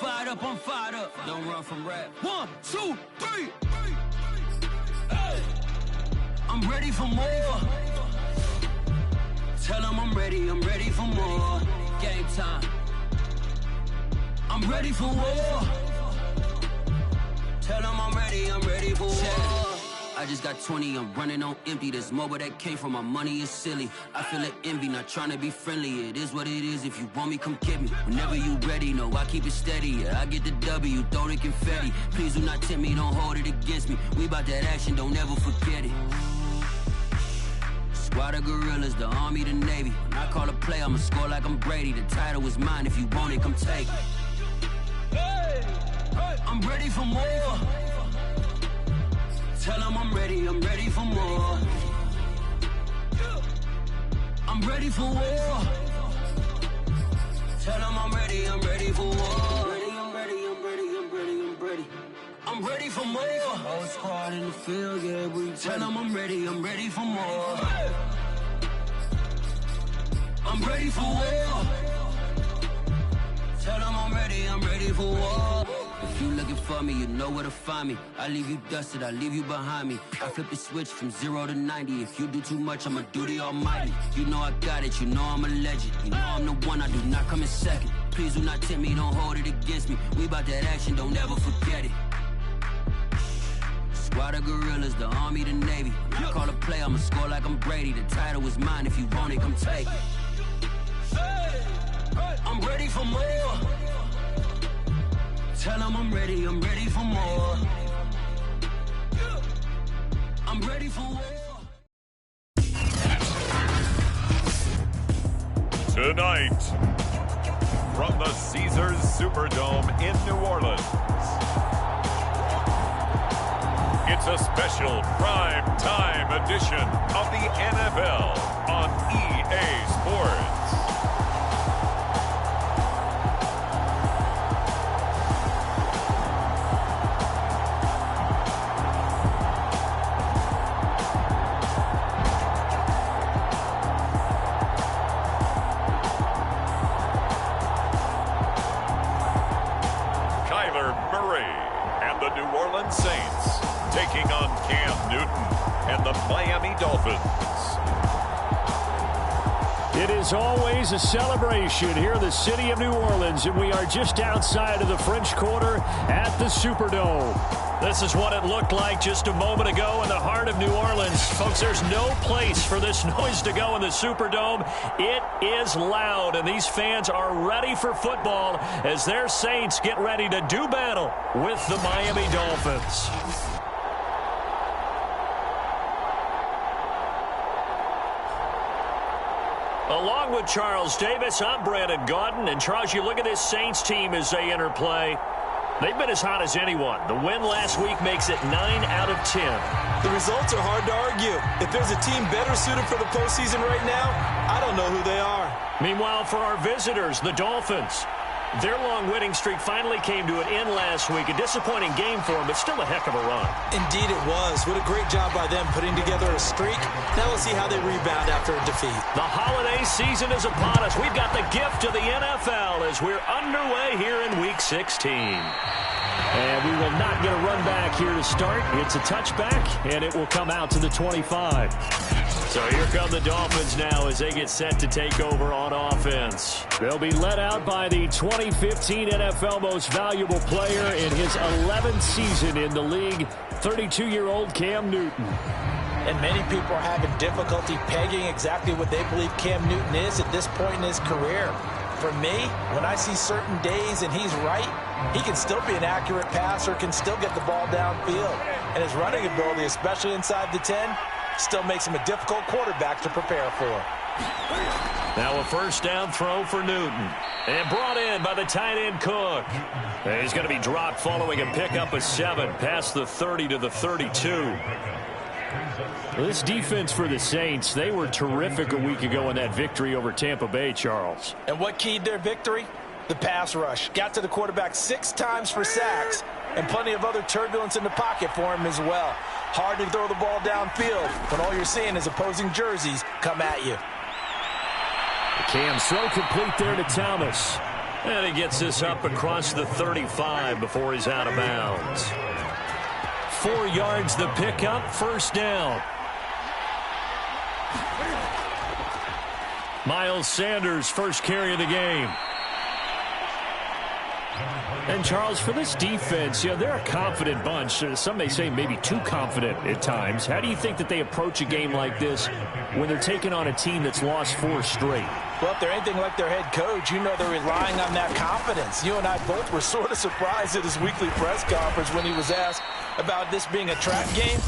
fired up, I'm fired up. Don't run from rap. 1, 2, 3. I'm ready for more. Tell them I'm ready for more. Game time. I'm ready for war. Tell them I'm ready for war. I just got 20, I'm running on empty. This mobile that came from my money is silly. I feel it envy, not trying to be friendly. It is what it is, if you want me, come get me. Whenever you ready, no, I keep it steady. Yeah, I get the W, throw the confetti. Please do not tempt me, don't hold it against me. We about that action, don't ever forget it. Squad of gorillas, the army, the navy. When I call a play, I'ma score like I'm Brady. The title is mine, if you want it, come take it. I'm ready for more. Tell them I'm ready for more. I'm ready for war. Tell them I'm ready for war. I'm ready for more. Whole squad in the field, yeah, we tell them I'm ready for more. I'm ready for war. Tell them I'm ready for war. If you looking for me, you know where to find me. I leave you dusted, I leave you behind me. I flip the switch from 0 to 90. If you do too much, I'ma do the almighty. You know I got it, you know I'm a legend. You know I'm the one, I do not come in second. Please do not tempt me, don't hold it against me. We about that action, don't ever forget it. Squad of gorillas, the army, the navy. When I call a play, I'ma score like I'm Brady. The title is mine, if you want it, come take it. I'm ready for more. Tell them I'm ready for more. I'm ready for war. Tonight, from the Caesars Superdome in New Orleans, it's a special prime time edition of the NFL on EA Sports. Saints taking on Cam Newton and the Miami Dolphins. It is always a celebration here in the city of New Orleans, and we are just outside of the French Quarter at the Superdome. This is what it looked like just a moment ago in the heart of New Orleans. Folks, there's no place for this noise to go in the Superdome. It is loud, and these fans are ready for football as their Saints get ready to do battle with the Miami Dolphins. Along with Charles Davis, I'm Brandon Gaudin. And Charles, you look at this Saints team as they enter play. They've been as hot as anyone. The win last week makes it 9 out of 10. The results are hard to argue. If there's a team better suited for the postseason right now, I don't know who they are. Meanwhile, for our visitors, the Dolphins, their long winning streak finally came to an end last week. A disappointing game for them, but still a heck of a run. Indeed it was. What a great job by them putting together a streak. Now let's see how they rebound after a defeat. The holiday season is upon us. We've got the gift of the NFL as we're underway here in Week 16. And we will not get a run back here to start. It's a touchback, and it will come out to the 25. So here come the Dolphins now as they get set to take over on offense. They'll be led out by the 2015 NFL Most Valuable Player in his 11th season in the league, 32-year-old Cam Newton. And many people are having difficulty pegging exactly what they believe Cam Newton is at this point in his career. For me, when I see certain days and he's right, he can still be an accurate passer, can still get the ball downfield. And his running ability, especially inside the 10, still makes him a difficult quarterback to prepare for. Now a first down throw for Newton. And brought in by the tight end Cook. And he's going to be dropped following a pickup of 7 past the 30 to the 32. This defense for the Saints, they were terrific a week ago in that victory over Tampa Bay, Charles. And what keyed their victory? The pass rush. Got to the quarterback 6 times for sacks, and plenty of other turbulence in the pocket for him as well. Hard to throw the ball downfield when all you're seeing is opposing jerseys come at you. The Cam's throw complete there to Thomas. And he gets this up across the 35 before he's out of bounds. 4 yards the pickup, first down. Miles Sanders, first carry of the game. And, Charles, for this defense, they're a confident bunch. Some may say maybe too confident at times. How do you think that they approach a game like this when they're taking on a team that's lost 4 straight? Well, if they're anything like their head coach, they're relying on that confidence. You and I both were sort of surprised at his weekly press conference when he was asked about this being a trap game.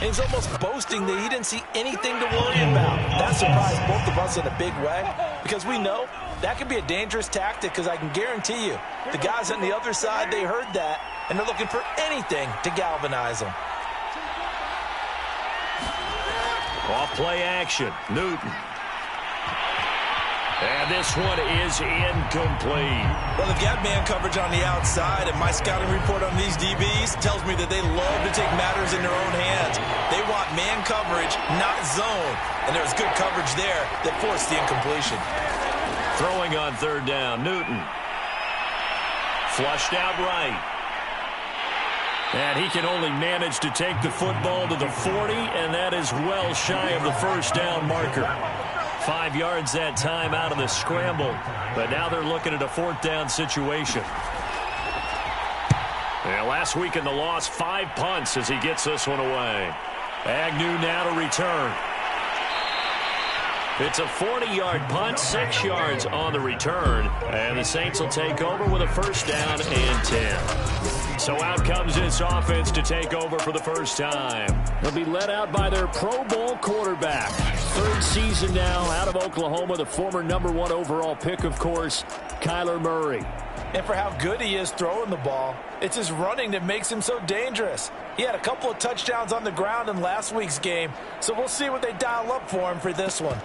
And he's almost boasting that he didn't see anything to worry about. That surprised both of us in a big way because we know that could be a dangerous tactic because I can guarantee you the guys on the other side, they heard that, and they're looking for anything to galvanize them. Off play action, Newton. And this one is incomplete. Well, they've got man coverage on the outside, and my scouting report on these DBs tells me that they love to take matters in their own hands. They want man coverage, not zone. And there was good coverage there that forced the incompletion. Throwing on third down, Newton. Flushed out right. And he can only manage to take the football to the 40, and that is well shy of the first down marker. 5 yards that time out of the scramble, but now they're looking at a 4th down situation. And last week in the loss, 5 punts as he gets this one away. Agnew now to return. It's a 40-yard punt, 6 yards on the return, and the Saints will take over with a first down and 10. So out comes this offense to take over for the first time. They'll be led out by their Pro Bowl quarterback. 3rd season now out of Oklahoma, the former #1 overall pick, of course, Kyler Murray. And for how good he is throwing the ball, it's his running that makes him so dangerous. He had a couple of touchdowns on the ground in last week's game, so we'll see what they dial up for him for this one.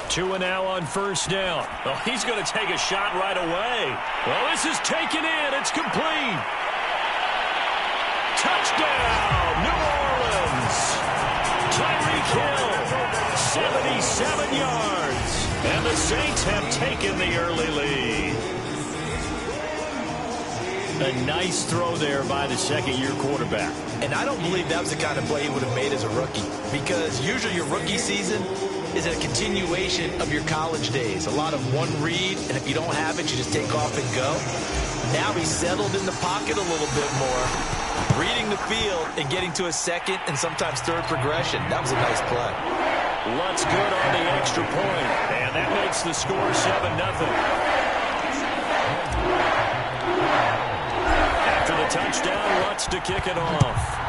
Two and now on first down. Oh, he's going to take a shot right away. Well, this is taken in. It's complete. Touchdown, New Orleans. Tyreek Hill, 77 yards. And the Saints have taken the early lead. A nice throw there by the second-year quarterback. And I don't believe that was the kind of play he would have made as a rookie, because usually your rookie season is a continuation of your college days. A lot of one read, and if you don't have it, you just take off and go. Now he's settled in the pocket a little bit more, reading the field and getting to a second and sometimes third progression. That was a nice play. Lutz good on the extra point, and that makes the score 7-0. After the touchdown, Lutz to kick it off.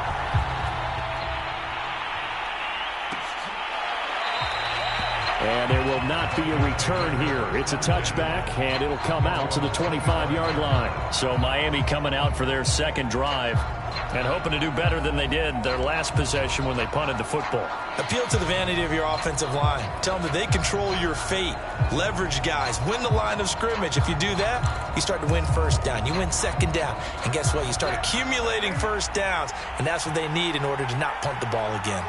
And there will not be a return here. It's a touchback, and it'll come out to the 25-yard line. So Miami coming out for their second drive and hoping to do better than they did their last possession when they punted the football. Appeal to the vanity of your offensive line. Tell them that they control your fate. Leverage guys. Win the line of scrimmage. If you do that, you start to win first down. You win second down. And guess what? You start accumulating first downs. And that's what they need in order to not punt the ball again.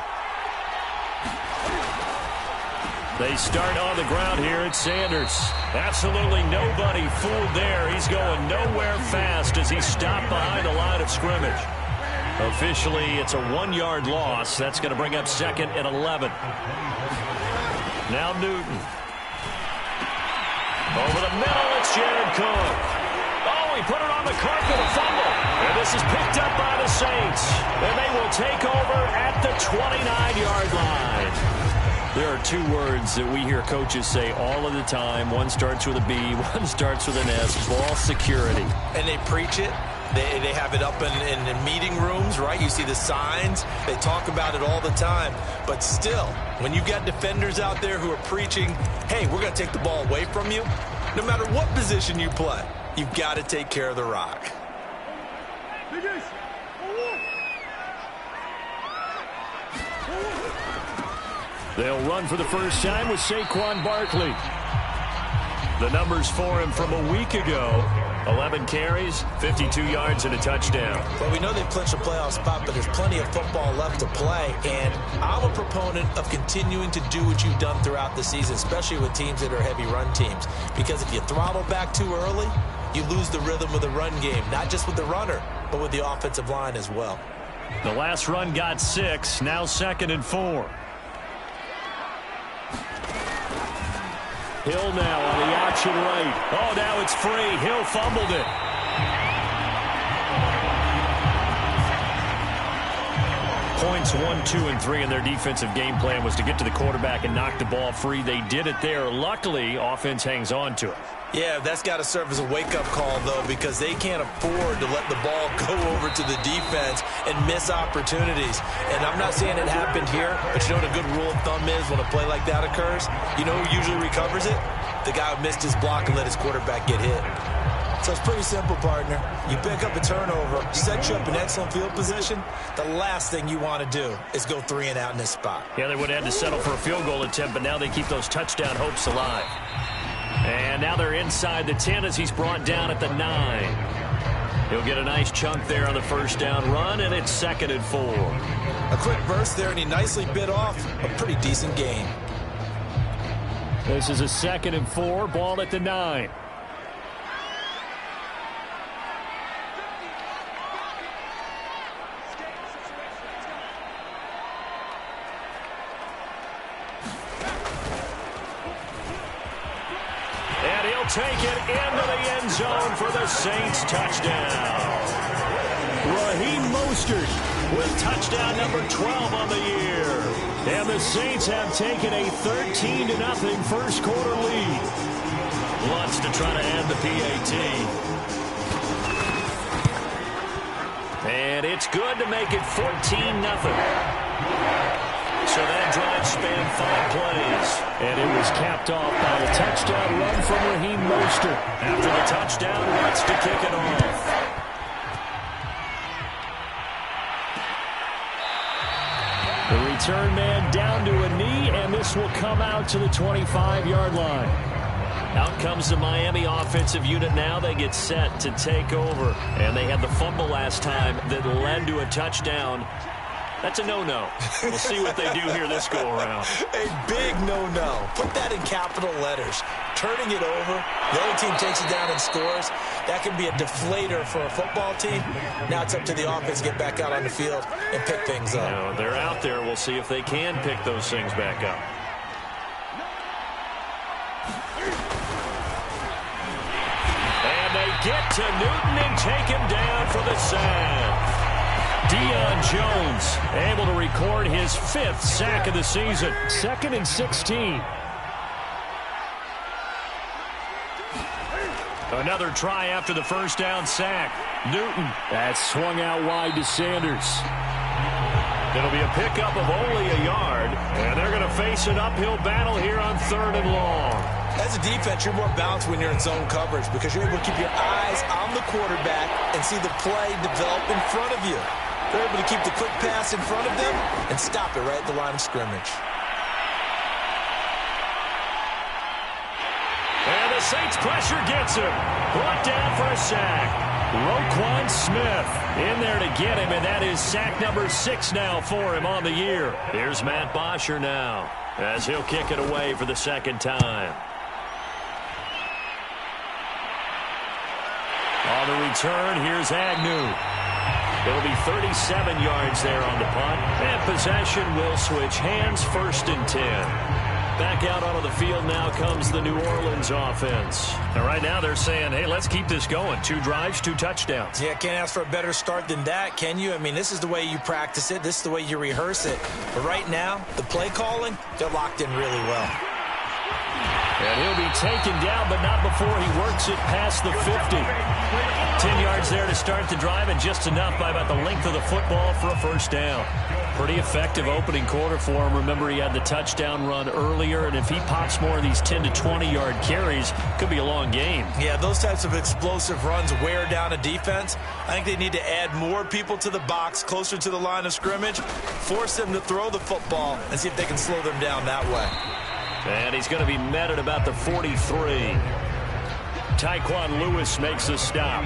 They start on the ground here at Sanders. Absolutely nobody fooled there. He's going nowhere fast as he's stopped behind the line of scrimmage. Officially, it's a 1-yard loss. That's going to bring up 2nd and 11. Now Newton. Over the middle, it's Jared Cook. Oh, he put it on the carpet, a fumble. And this is picked up by the Saints. And they will take over at the 29-yard line. There are 2 words that we hear coaches say all of the time. One starts with a B, one starts with an S. Ball security. And they preach it. They have it up in meeting rooms, right? You see the signs. They talk about it all the time. But still, when you got defenders out there who are preaching, hey, we're going to take the ball away from you, no matter what position you play, you've got to take care of the rock. They'll run for the first time with Saquon Barkley. The numbers for him from a week ago: 11 carries, 52 yards, and a touchdown. Well, we know they've clinched a playoff spot, but there's plenty of football left to play. And I'm a proponent of continuing to do what you've done throughout the season, especially with teams that are heavy run teams. Because if you throttle back too early, you lose the rhythm of the run game, not just with the runner, but with the offensive line as well. The last run got 6, now 2nd and 4. Hill now on the option right. Oh, now it's free. Hill fumbled it. Points 1, 2, and 3 in their defensive game plan was to get to the quarterback and knock the ball free. They did it there. Luckily, offense hangs on to it. Yeah, that's got to serve as a wake-up call, though, because they can't afford to let the ball go over to the defense and miss opportunities. And I'm not saying it happened here, but you know what a good rule of thumb is when a play like that occurs? You know who usually recovers it? The guy who missed his block and let his quarterback get hit. So it's pretty simple, partner. You pick up a turnover, set you up in excellent field position. The last thing you want to do is go 3 and out in this spot. Yeah, they would have had to settle for a field goal attempt, but now they keep those touchdown hopes alive. And now they're inside the 10 as he's brought down at the 9. He'll get a nice chunk there on the first down run, and it's 2nd and 4. A quick burst there, and he nicely bit off a pretty decent gain. This is a 2nd and 4, ball at the 9. Take it into the end zone for the Saints touchdown. Raheem Mostert with touchdown number 12 on the year. And the Saints have taken a 13-0 first quarter lead. Wants to try to add the PAT. And it's good to make it 14-0. So that drive spanned 5 plays. And it was capped off by a touchdown run from Raheem Mostert. After the touchdown, wants to kick it off. The return man down to a knee, and this will come out to the 25-yard line. Out comes the Miami offensive unit now. They get set to take over. And they had the fumble last time that led to a touchdown. That's a no-no. We'll see what they do here this go-around. A big no-no. Put that in capital letters. Turning it over, the other team takes it down and scores. That can be a deflator for a football team. Now it's up to the offense to get back out on the field and pick things up. You know, they're out there. We'll see if they can pick those things back up. And they get to Newton and take him down for the sack. Deion Jones able to record his 5th sack of the season. 2nd and 16. Another try after the first down sack. Newton. That swung out wide to Sanders. It'll be a pickup of only a yard, and they're going to face an uphill battle here on 3rd and long. As a defense, you're more balanced when you're in zone coverage because you're able to keep your eyes on the quarterback and see the play develop in front of you. They're able to keep the quick pass in front of them and stop it right at the line of scrimmage. And the Saints pressure gets him. Brought down for a sack. Roquan Smith in there to get him, and that is sack number 6 now for him on the year. Here's Matt Bosher now as he'll kick it away for the 2nd time. On the return, here's Agnew. It'll be 37 yards there on the punt. And possession will switch hands, 1st and 10. Back out onto the field now comes the New Orleans offense. And right now they're saying, hey, let's keep this going. 2 drives, 2 touchdowns. Yeah, can't ask for a better start than that, can you? I mean, this is the way you practice it. This is the way you rehearse it. But right now, the play calling, they're locked in really well. And he'll be taken down, but not before he works it past the 50. 10 yards there to start the drive, and just enough by about the length of the football for a first down. Pretty effective opening quarter for him. Remember, he had the touchdown run earlier, and if he pops more of these 10 to 20-yard carries, could be a long game. Yeah, those types of explosive runs wear down a defense. I think they need to add more people to the box, closer to the line of scrimmage, force them to throw the football, and see if they can slow them down that way. And he's going to be met at about the 43. Tyquan Lewis makes the stop.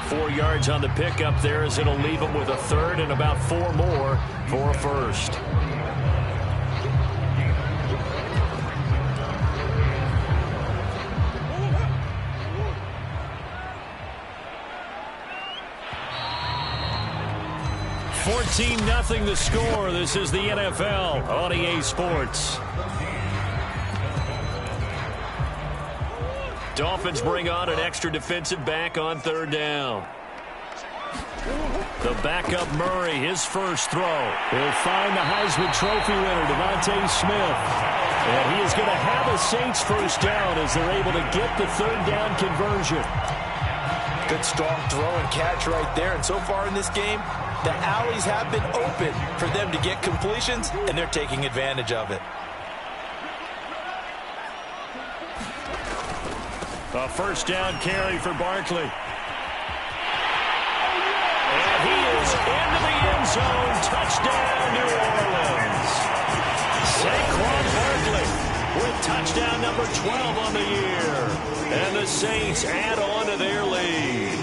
4 yards on the pickup there, as it'll leave him with a third and about 4 more for a first. $14-0 the score. This is the NFL on EA Sports. Dolphins bring on an extra defensive back on third down. The backup Murray, his first throw. He'll find the Heisman Trophy winner, Devontae Smith. And he is going to have a Saints first down as they're able to get the third down conversion. Good strong throw and catch right there. And so far in this game, the alleys have been open for them to get completions, and they're taking advantage of it. A first down carry for Barkley. And he is into the end zone. Touchdown, New Orleans. Saquon Barkley with touchdown number 12 on the year. And the Saints add on to their lead.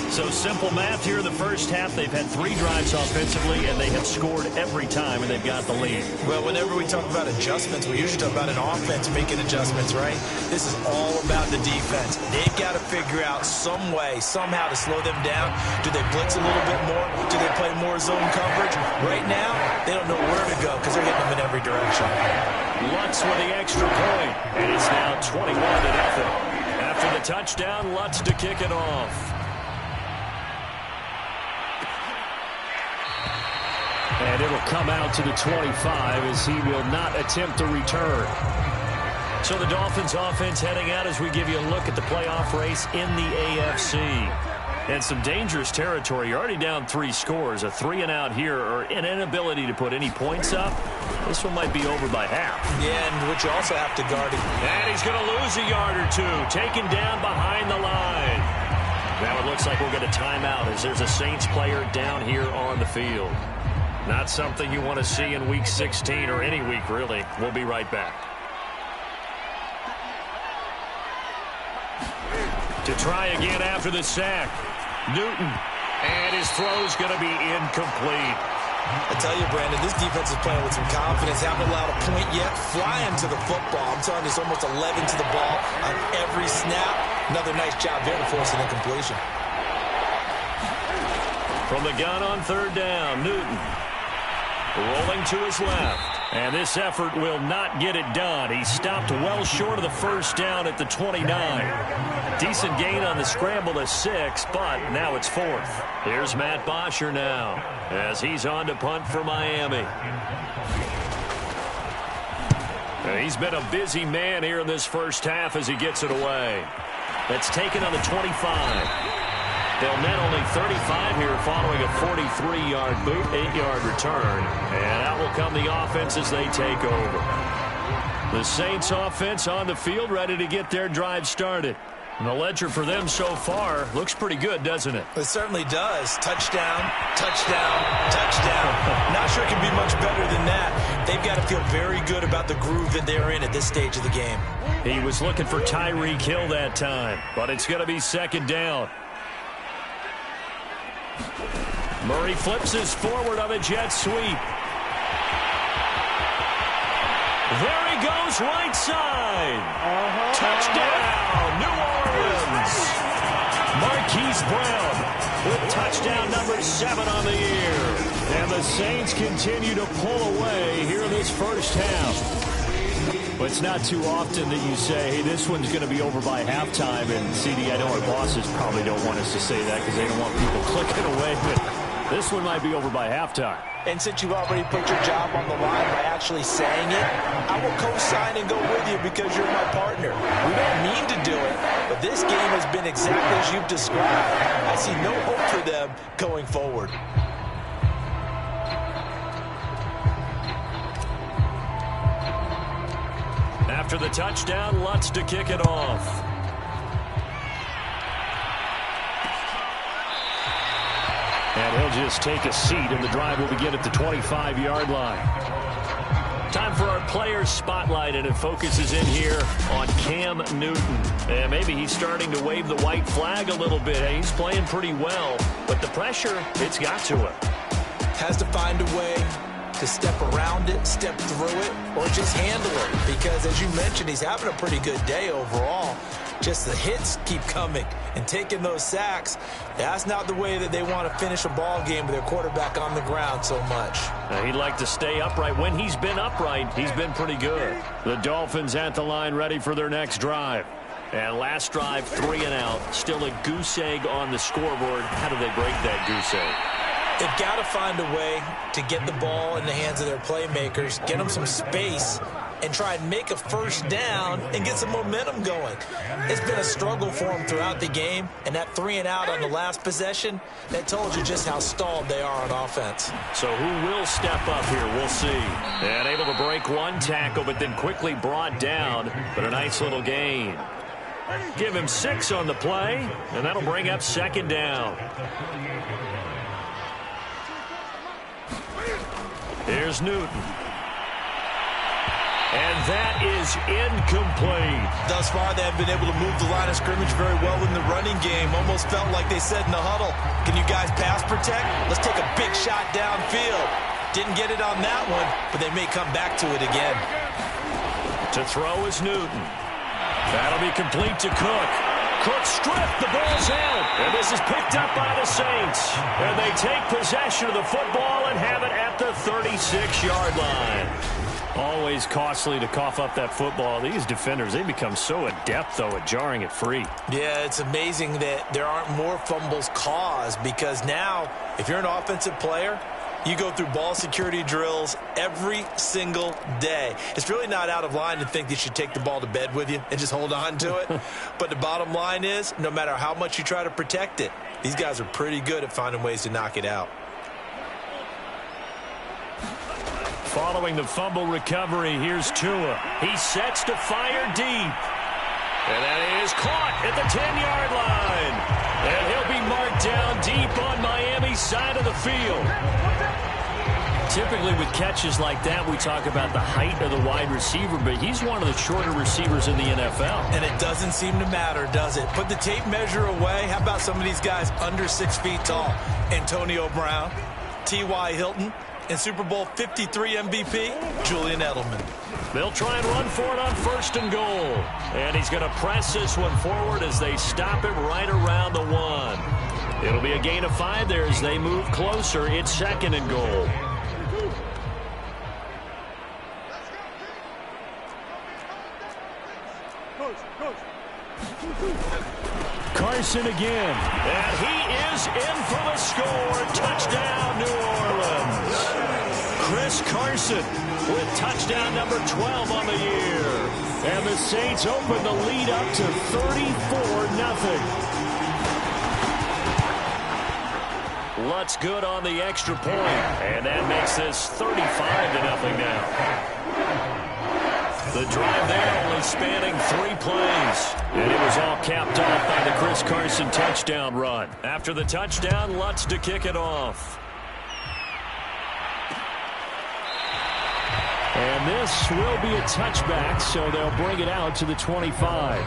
So simple math here in the first half. They've had 3 drives offensively, and they have scored every time, and they've got the lead. Well, whenever we talk about adjustments, we usually talk about an offense making adjustments, right? This is all about the defense. They've got to figure out some way, somehow to slow them down. Do they blitz a little bit more? Do they play more zone coverage? Right now, they don't know where to go because they're hitting them in every direction. Lutz with the extra point, and it's now 21-0. After the touchdown, Lutz to kick it off. And it'll come out to the 25 as he will not attempt to return. So the Dolphins offense heading out as we give you a look at the playoff race in the AFC. And some dangerous territory. You're already down 3 scores. A 3-and-out here, or an inability to put any points up. This one might be over by half. Yeah, and what you also have to guard. And he's going to lose a yard or 2. Taken down behind the line. Now it looks like we'll get a timeout as there's a Saints player down here on the field. Not something you want to see in Week 16 or any week, really. We'll be right back. To try again after the sack. Newton. And his throw's going to be incomplete. I tell you, Brandon, this defense is playing with some confidence. Haven't allowed a point yet. Flying to the football. I'm telling you, it's almost 11 to the ball on every snap. Another nice job there to force an incompletion. From the gun on third down, Newton. Rolling to his left. And this effort will not get it done. He stopped well short of the first down at the 29. Decent gain on the scramble to 6, but now it's 4th. Here's Matt Bosher now as he's on to punt for Miami. He's been a busy man here in this first half as he gets it away. That's taken on the 25. They'll net only 35 here following a 43-yard boot, 8-yard return. And out will come the offense as they take over. The Saints offense on the field ready to get their drive started. And the ledger for them so far looks pretty good, doesn't it? It certainly does. Touchdown, touchdown, touchdown. Not sure it can be much better than that. They've got to feel very good about the groove that they're in at this stage of the game. He was looking for Tyreek Hill that time, but it's going to be second down. Murray flips his forward of a jet sweep. There he goes, right side. Touchdown, New Orleans. Marquise Brown with touchdown number 7 on the year. And the Saints continue to pull away here in this first half. But it's not too often that you say, hey, this one's going to be over by halftime. And, CD, I know our bosses probably don't want us to say that because they don't want people clicking away. But this one might be over by halftime. And since you've already put your job on the line by actually saying it, I will co-sign and go with you because you're my partner. We don't mean to do it, but this game has been exactly as you've described. I see no hope for them going forward. After the touchdown, Lutz to kick it off. And he'll just take a seat, and the drive will begin at the 25-yard line. Time for our players' spotlight, and it focuses in here on Cam Newton. And maybe he's starting to wave the white flag a little bit. Hey, he's playing pretty well, but the pressure, it's got to him. Has to find a way to step around it, step through it, or just handle it. Because, as you mentioned, he's having a pretty good day overall. Just the hits keep coming and taking those sacks. That's not the way that they want to finish a ball game with their quarterback on the ground so much. He'd like to stay upright. When he's been upright, he's been pretty good. The Dolphins at the line, ready for their next drive. And last drive, 3 and out. Still a goose egg on the scoreboard. How do they break that goose egg? They've got to find a way to get the ball in the hands of their playmakers, get them some space, and try and make a first down and get some momentum going. It's been a struggle for them throughout the game, and that 3 and out on the last possession, that told you just how stalled they are on offense. So who will step up here? We'll see. And able to break one tackle, but then quickly brought down, but a nice little gain. Give him 6 on the play, and that'll bring up second down. Here's Newton. And that is incomplete. Thus far, they have been able to move the line of scrimmage very well in the running game. Almost felt like they said in the huddle, can you guys pass protect? Let's take a big shot downfield. Didn't get it on that one, but they may come back to it again. To throw is Newton. That'll be complete to Cook. Cook stripped, the ball's out, and this is picked up by the Saints. And they take possession of the football and have it at the 36-yard line. Always costly to cough up that football. These defenders, they become so adept, though, at jarring it free. Yeah, it's amazing that there aren't more fumbles caused, because now, if you're an offensive player, you go through ball security drills every single day. It's really not out of line to think that you should take the ball to bed with you and just hold on to it. But the bottom line is, no matter how much you try to protect it, these guys are pretty good at finding ways to knock it out. Following the fumble recovery, here's Tua. He sets to fire deep. And that is caught at the 10-yard line. And he'll be marked down deep on Miami's side of the field. Typically with catches like that, we talk about the height of the wide receiver, but he's one of the shorter receivers in the NFL. And it doesn't seem to matter, does it? Put the tape measure away. How about some of these guys under 6 feet tall? Antonio Brown, T.Y. Hilton, and Super Bowl 53 MVP, Julian Edelman. They'll try and run for it on 1st and goal. And he's going to press this one forward as they stop him right around the 1. It'll be a gain of 5 there as they move closer. It's 2nd and goal. Carson again. And he is in for the score. Touchdown, New Orleans. Chris Carson with touchdown number 12 on the year. And the Saints open the lead up to 34-0. Lutz good on the extra point. And that makes this 35-0 now. The drive there only spanning 3 plays. And it was all capped off by the Chris Carson touchdown run. After the touchdown, Lutz to kick it off. And this will be a touchback, so they'll bring it out to the 25.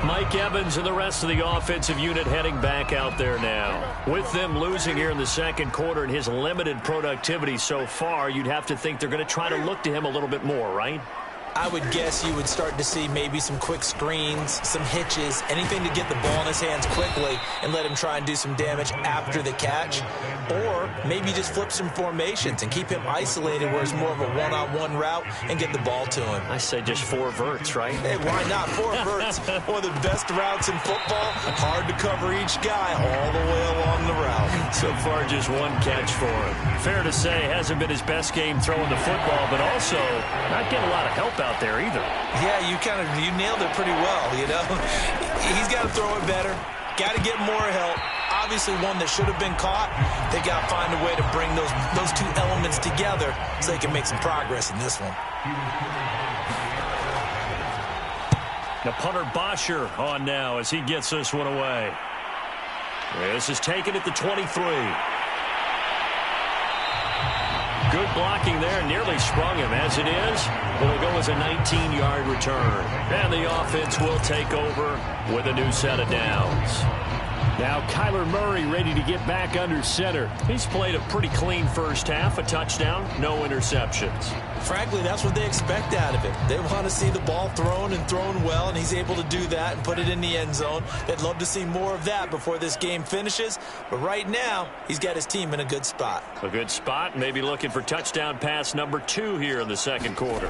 Mike Evans and the rest of the offensive unit heading back out there now. With them losing here in the second quarter and his limited productivity so far, you'd have to think they're going to try to look to him a little bit more, right? I would guess you would start to see maybe some quick screens, some hitches, anything to get the ball in his hands quickly and let him try and do some damage after the catch. Or maybe just flip some formations and keep him isolated where it's more of a one-on-one route and get the ball to him. I say just 4 verts, right? Hey, why not? 4 verts, one of the best routes in football. Hard to cover each guy all the way along the route. So far, just 1 catch for him. Fair to say, hasn't been his best game throwing the football, but also not getting a lot of help out there either. Yeah, you nailed it pretty well, you know. He's got to throw it better. Got to get more help. Obviously one that should have been caught. They got to find a way to bring those 2 elements together so they can make some progress in this one. The punter Bosher on now as he gets this one away. This is taken at the 23. Good blocking there, nearly sprung him. As it is, it'll go as a 19-yard return. And the offense will take over with a new set of downs. Now Kyler Murray ready to get back under center. He's played a pretty clean first half, a touchdown, no interceptions. Frankly, that's what they expect out of it. They want to see the ball thrown and thrown well, and he's able to do that and put it in the end zone. They'd love to see more of that before this game finishes. But right now, he's got his team in a good spot. A good spot, maybe looking for touchdown pass number 2 here in the second quarter.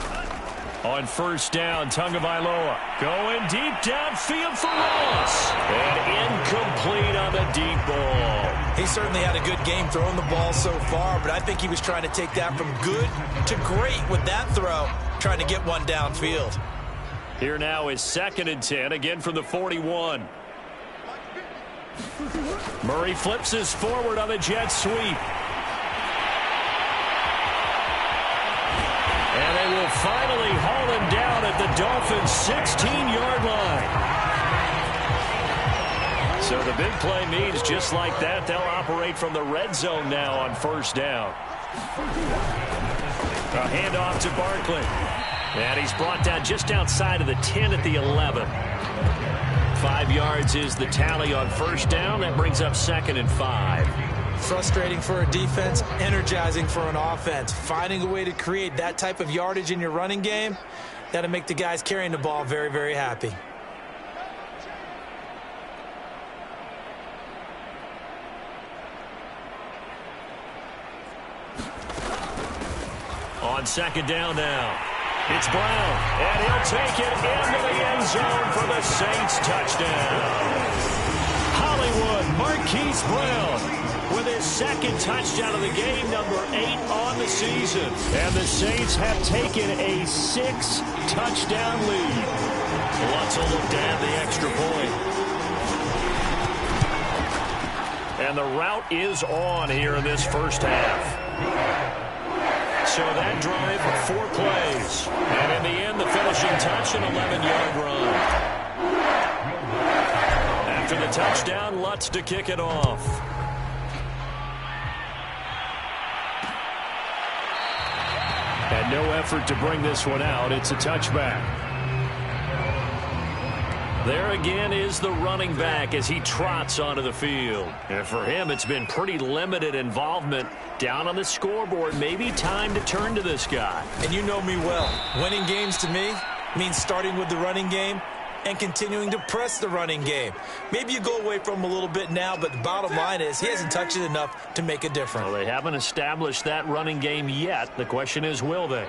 On first down, Tagovailoa going deep downfield for Ross. And incomplete on the deep ball. He certainly had a good game throwing the ball so far, but I think he was trying to take that from good to great with that throw, trying to get one downfield. Here now is 2nd and 10, again from the 41. Murray flips his forward on the jet sweep. And they will finally haul him down at the Dolphins' 16-yard line. So the big play means just like that, they'll operate from the red zone now on first down. A handoff to Barkley. And he's brought down just outside of the 10 at the 11. 5 yards is the tally on first down. That brings up 2nd and 5. Frustrating for a defense, energizing for an offense. Finding a way to create that type of yardage in your running game, that'll make the guys carrying the ball very, very happy. On second down now, it's Brown, and he'll take it into the end zone for the Saints touchdown. Hollywood Marquise Brown with his 2nd touchdown of the game, number 8 on the season. And the Saints have taken a 6-touchdown lead. Lutz will look to add the extra point. And the route is on here in this first half. So that drive, 4 plays. And in the end, the finishing touch, an 11-yard run. After the touchdown, Lutz to kick it off. And no effort to bring this one out. It's a touchback. There again is the running back as he trots onto the field. And for him, it's been pretty limited involvement down on the scoreboard. Maybe time to turn to this guy. And you know me well. Winning games to me means starting with the running game and continuing to press the running game. Maybe you go away from him a little bit now, but the bottom line is he hasn't touched it enough to make a difference. Well, they haven't established that running game yet. The question is, will they?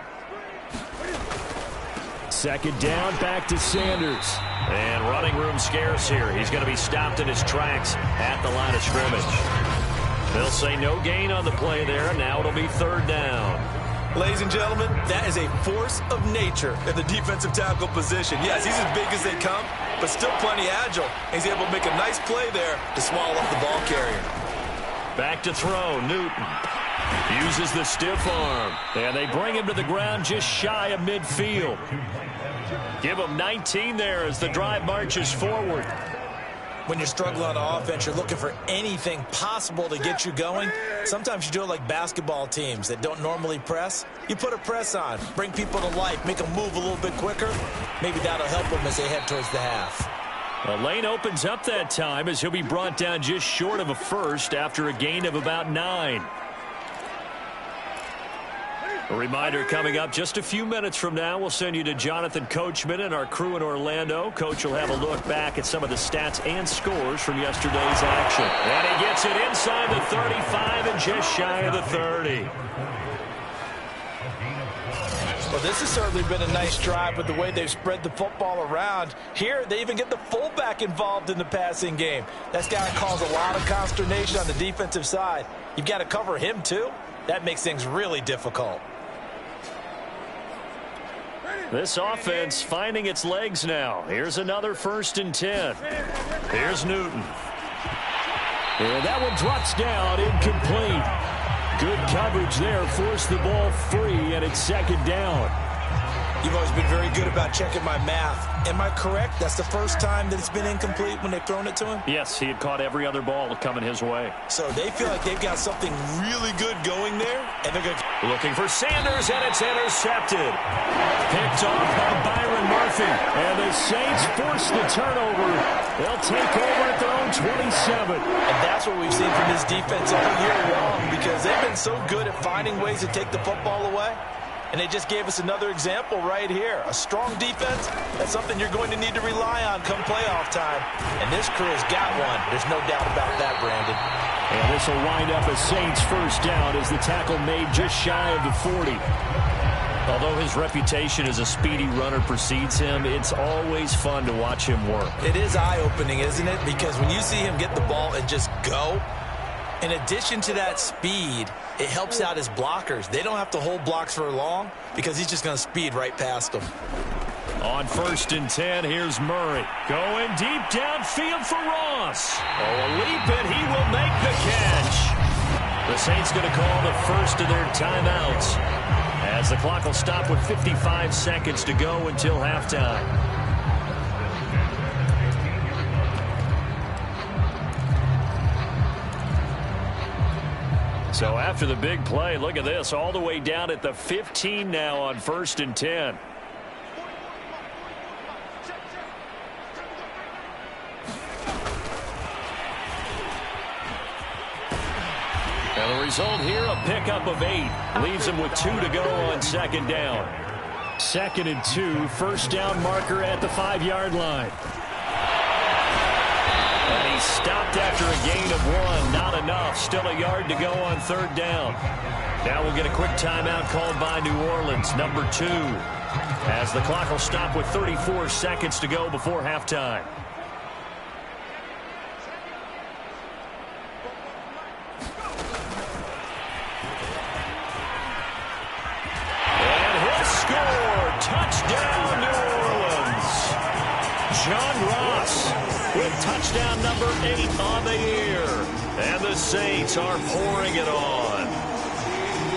Second down, back to Sanders. And running room scarce here. He's going to be stopped in his tracks at the line of scrimmage. They'll say no gain on the play there. Now it'll be 3rd down. Ladies and gentlemen, that is a force of nature in the defensive tackle position. Yes, he's as big as they come, but still plenty agile. He's able to make a nice play there to swallow up the ball carrier. Back to throw, Newton. Uses the stiff arm. And they bring him to the ground just shy of midfield. Give him 19 there as the drive marches forward. When you're struggling on offense, you're looking for anything possible to get you going. Sometimes you do it like basketball teams that don't normally press. You put a press on, bring people to life, make them move a little bit quicker. Maybe that'll help them as they head towards the half. A lane opens up that time as he'll be brought down just short of a first after a gain of about 9. A reminder coming up just a few minutes from now, we'll send you to Jonathan Coachman and our crew in Orlando. Coach will have a look back at some of the stats and scores from yesterday's action. And he gets it inside the 35 and just shy of the 30. Well, this has certainly been a nice drive with the way they've spread the football around. Here, they even get the fullback involved in the passing game. That's got to cause a lot of consternation on the defensive side. You've got to cover him, too. That makes things really difficult. This offense finding its legs now. Here's another 1st and 10. Here's Newton. And that one drops down, incomplete. Good coverage there, forced the ball free, and it's 2nd down. You've always been very good about checking my math. Am I correct? That's the first time that it's been incomplete when they've thrown it to him? Yes, he had caught every other ball coming his way. So they feel like they've got something really good going there, and they're going to... Looking for Sanders, and it's intercepted. Picked off by Byron Murphy, and the Saints force the turnover. They'll take over at their own 27. And that's what we've seen from this defense all year long, because they've been so good at finding ways to take the football away. And they just gave us another example right here. A strong defense, that's something you're going to need to rely on come playoff time. And this crew has got one. There's no doubt about that, Brandon. And this will wind up a Saints 1st down as the tackle made just shy of the 40. Although his reputation as a speedy runner precedes him, it's always fun to watch him work. It is eye-opening, isn't it? Because when you see him get the ball and just go, in addition to that speed, it helps out his blockers. They don't have to hold blocks for long because he's just going to speed right past them. On 1st and 10, here's Murray. Going deep downfield for Ross. Oh, a leap, and he will make the catch. The Saints going to call the first of their timeouts as the clock will stop with 55 seconds to go until halftime. So after the big play, look at this, all the way down at the 15 now on 1st and 10. And the result here, a pickup of 8. Leaves him with 2 to go on 2nd down. 2nd and 2, 1st down marker at the 5-yard line. And he stopped after a gain of 1. Not enough. Still a yard to go on 3rd down. Now we'll get a quick timeout called by New Orleans, number 2. As the clock will stop with 34 seconds to go before halftime. And he'll score. Touchdown, New Orleans. John Ross with touchdown number 8 on the year. And the Saints are pouring it on.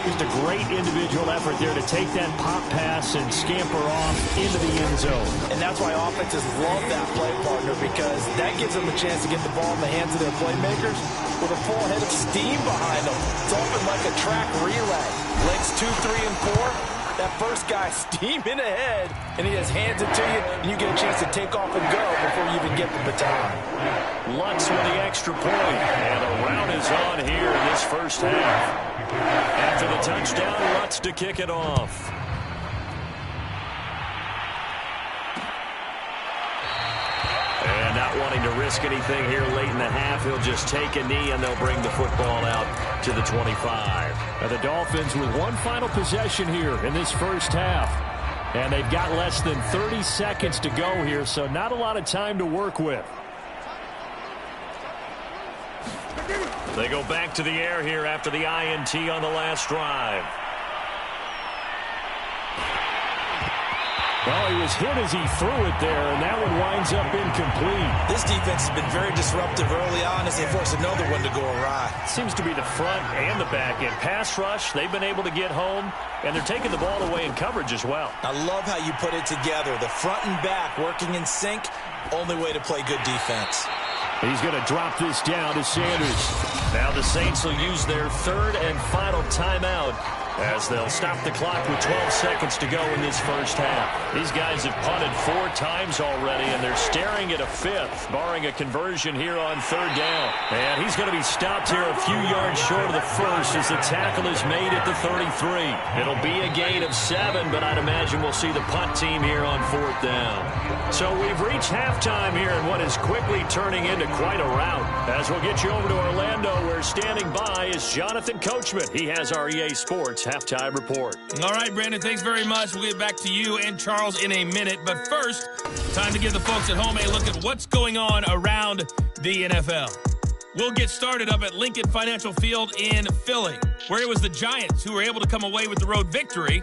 Just a great individual effort there to take that pop pass and scamper off into the end zone. And that's why offenses love that play partner, because that gives them a chance to get the ball in the hands of their playmakers with a full head of steam behind them. It's often like a track relay. Legs 2, 3, and 4. That first guy steaming ahead, and he just hands it to you, and you get a chance to take off and go before you even get the baton. Lutz with the extra point, and a round is on here in this first half. After the touchdown, Lutz to kick it off. And not wanting to risk anything here late in the half, he'll just take a knee, and they'll bring the football out to the 25. Now the Dolphins with one final possession here in this first half. And they've got less than 30 seconds to go here, so not a lot of time to work with. They go back to the air here after the INT on the last drive. Well, he was hit as he threw it there, and that one winds up incomplete. This defense has been very disruptive early on as they force another one to go awry. Seems to be the front and the back end. Pass rush, they've been able to get home, and they're taking the ball away in coverage as well. I love how you put it together. The front and back working in sync, only way to play good defense. He's going to drop this down to Sanders. Now the Saints will use their 3rd and final timeout as they'll stop the clock with 12 seconds to go in this first half. These guys have punted 4 times already, and they're staring at a 5th, barring a conversion here on 3rd down. And he's going to be stopped here a few yards short of the first as the tackle is made at the 33. It'll be a gain of 7, but I'd imagine we'll see the punt team here on 4th down. So we've reached halftime here in what is quickly turning into quite a rout. As we'll get you over to Orlando, where standing by is Jonathan Coachman. He has our EA Sports halftime report. All right, Brandon, thanks very much. We'll get back to you and Charles in a minute. But first, time to give the folks at home a look at what's going on around the NFL. We'll get started up at Lincoln Financial Field in Philly, where it was the Giants who were able to come away with the road victory.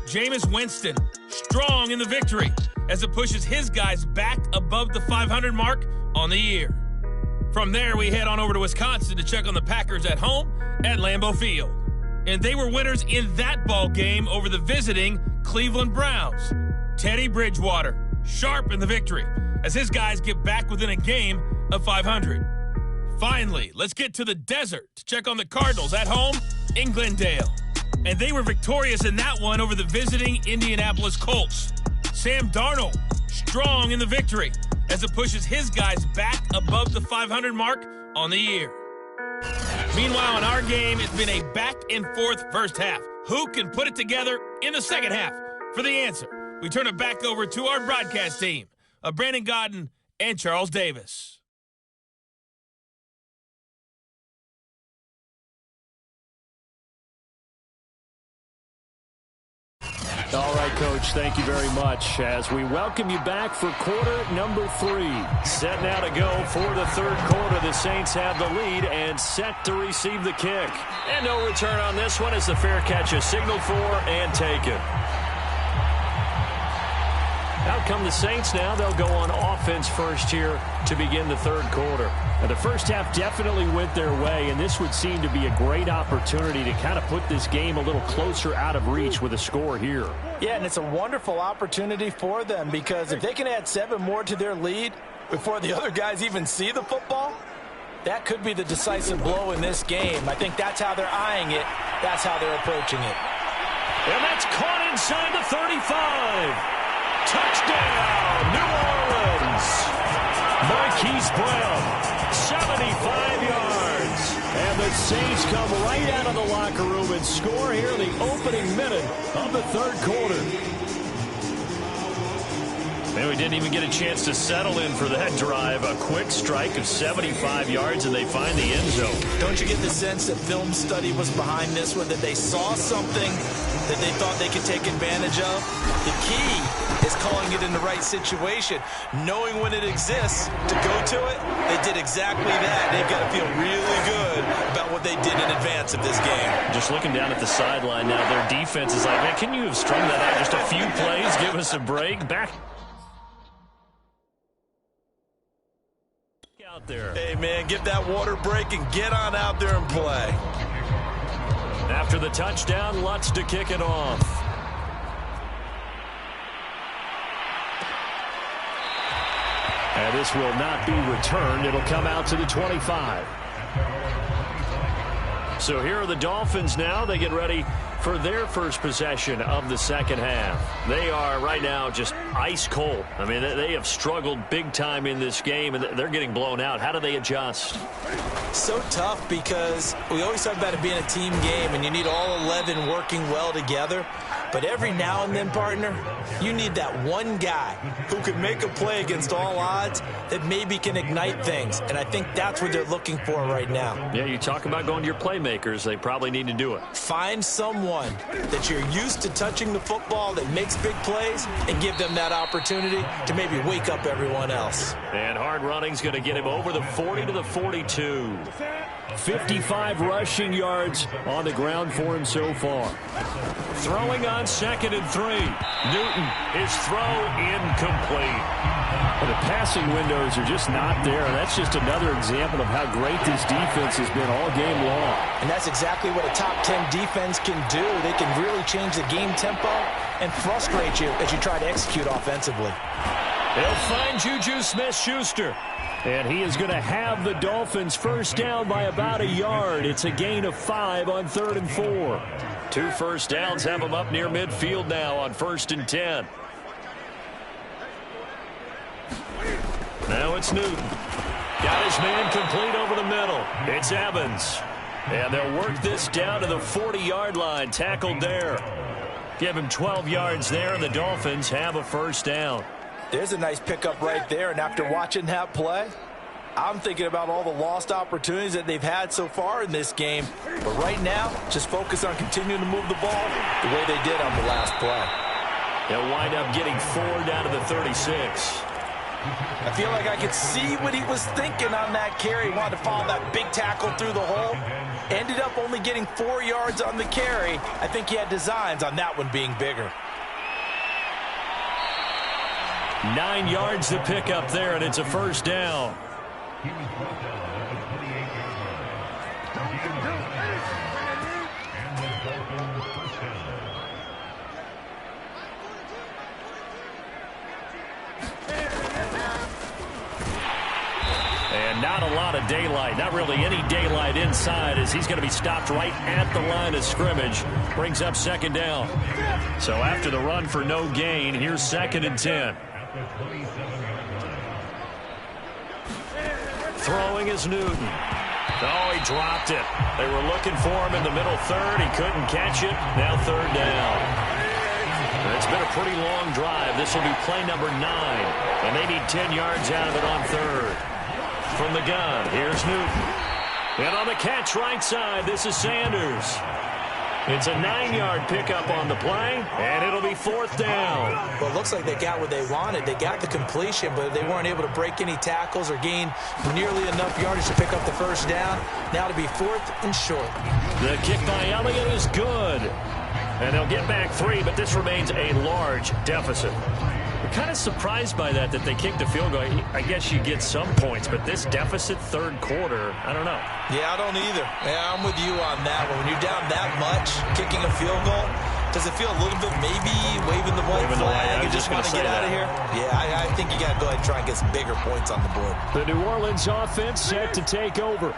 Jameis Winston, strong in the victory as it pushes his guys back above the 500 mark on the year. From there, we head on over to Wisconsin to check on the Packers at home at Lambeau Field. And they were winners in that ball game over the visiting Cleveland Browns. Teddy Bridgewater, sharp in the victory as his guys get back within a game of 500. Finally, let's get to the desert to check on the Cardinals at home in Glendale. And they were victorious in that one over the visiting Indianapolis Colts. Sam Darnold, strong in the victory as it pushes his guys back above the 500 mark on the year. Meanwhile, in our game, it's been a back-and-forth first half. Who can put it together in the second half? For the answer, we turn it back over to our broadcast team of Brandon Godden and Charles Davis. All right, Coach, thank you very much as we welcome you back for quarter number 3. Set now to go for the 3rd quarter. The Saints have the lead and set to receive the kick. And no return on this one as the fair catch is signaled for and taken. Out come the Saints now. They'll go on offense first here to begin the 3rd quarter. Now, the first half definitely went their way, and this would seem to be a great opportunity to kind of put this game a little closer out of reach with a score here. Yeah, and it's a wonderful opportunity for them because if they can add 7 more to their lead before the other guys even see the football, that could be the decisive blow in this game. I think that's how they're eyeing it. That's how they're approaching it. And that's caught inside the 35. Touchdown, New Orleans. Marquise Brown, 75 yards. And the Saints come right out of the locker room and score here in the opening minute of the 3rd quarter. And we didn't even get a chance to settle in for that drive. A quick strike of 75 yards, and they find the end zone. Don't you get the sense that film study was behind this one, that they saw something that they thought they could take advantage of? The key is calling it in the right situation, knowing when it exists to go to it. They did exactly that. They've got to feel really good about what they did in advance of this game. Just looking down at the sideline now, their defense is like, man, can you have strung that out just a few plays? Give us a break. Back out there. Hey, man, give that water break and get on out there and play. After the touchdown, Lutz to kick it off. And this will not be returned. It'll come out to the 25. So here are the Dolphins now. They get ready for their first possession of the second half. They are right now just ice cold. I mean, they have struggled big time in this game, and they're getting blown out. How do they adjust? So tough because we always talk about it being a team game, and you need all 11 working well together. But every now and then, partner, you need that one guy who can make a play against all odds that maybe can ignite things. And I think that's what they're looking for right now. Yeah, you talk about going to your playmakers. They probably need to do it. Find someone that you're used to touching the football that makes big plays and give them that opportunity to maybe wake up everyone else. And hard running's going to get him over the 40 to the 42. 55 rushing yards on the ground for him so far. Throwing on 2nd and 3. Newton, his throw incomplete. Well, the passing windows are just not there. That's just another example of how great this defense has been all game long. And that's exactly what a top 10 defense can do. They can really change the game tempo and frustrate you as you try to execute offensively. He'll find Juju Smith-Schuster. And he is going to have the Dolphins first down by about a yard. It's a gain of 5 on 3rd and 4. 2 first downs have him up near midfield now on 1st and 10. Now it's Newton. Got his man complete over the middle. It's Evans. And they'll work this down to the 40-yard line. Tackled there. Give him 12 yards there, and the Dolphins have a first down. There's a nice pickup right there, and after watching that play, I'm thinking about all the lost opportunities that they've had so far in this game. But right now, just focus on continuing to move the ball the way they did on the last play. They'll wind up getting 4 down to the 36. I feel like I could see what he was thinking on that carry. He wanted to follow that big tackle through the hole. Ended up only getting 4 yards on the carry. I think he had designs on that one being bigger. 9 yards to pick up there, and it's a first down. And not a lot of daylight, not really any daylight inside, as he's going to be stopped right at the line of scrimmage. Brings up 2nd down. So after the run for no gain, here's 2nd and 10. Throwing is Newton. Oh, he dropped it. They were looking for him in the middle 3rd. He couldn't catch it. Now 3rd down. It's been a pretty long drive. This will be play number 9. And they need 10 yards out of it on 3rd. From the gun, here's Newton. And on the catch right side, this is Sanders. It's a 9-yard pickup on the play, and it'll be 4th down. Well, it looks like they got what they wanted. They got the completion, but they weren't able to break any tackles or gain nearly enough yardage to pick up the first down. Now to be 4th and short. The kick by Elliott is good. And they'll get back 3, but this remains a large deficit. We're kind of surprised by that they kicked a field goal. I guess you get some points, but this deficit 3rd quarter, I don't know. Yeah, I don't either. Yeah, I'm with you on that one. When you're down that much, kicking a field goal, does it feel a little bit maybe waving the white flag and just want to get out of here? Yeah, I think you got to go ahead and try and get some bigger points on the board. The New Orleans offense set to take over.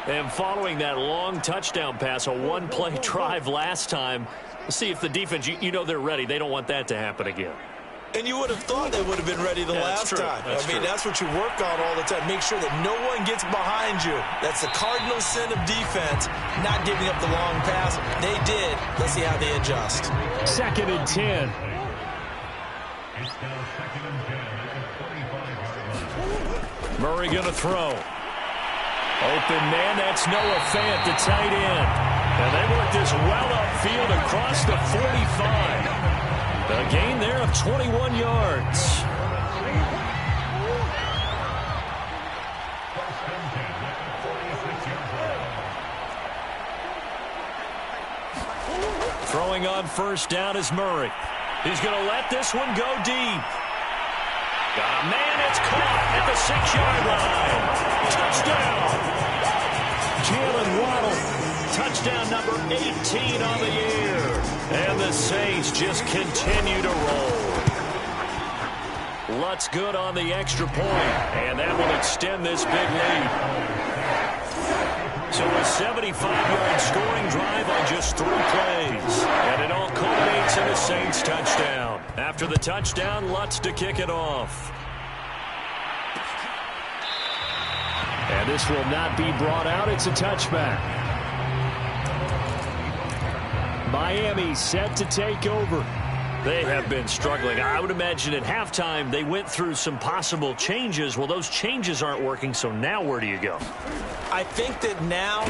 And following that long touchdown pass, a 1-play drive last time, let's see if the defense, you know they're ready. They don't want that to happen again. And you would have thought they would have been ready the last time. That's what you work on all the time. Make sure that no one gets behind you. That's the cardinal sin of defense, not giving up the long pass. They did. Let's see how they adjust. 2nd and 10. Murray going to throw. Open man, that's Noah Fant, the tight end. And they work this well upfield across the 45. A gain there of 21 yards. Throwing on 1st down is Murray. He's going to let this one go deep. Got a man, it's caught at the 6-yard line. Touchdown. Jalen Waddle. Touchdown number 18 on the year. And the Saints just continue to roll. Lutz good on the extra point, and that will extend this big lead. So a 75-yard scoring drive on just 3 plays. And it all culminates in a Saints touchdown. After the touchdown, Lutz to kick it off. And this will not be brought out. It's a touchback. Miami set to take over. They have been struggling. I would imagine at halftime they went through some possible changes. Well, those changes aren't working, so now where do you go? I think that now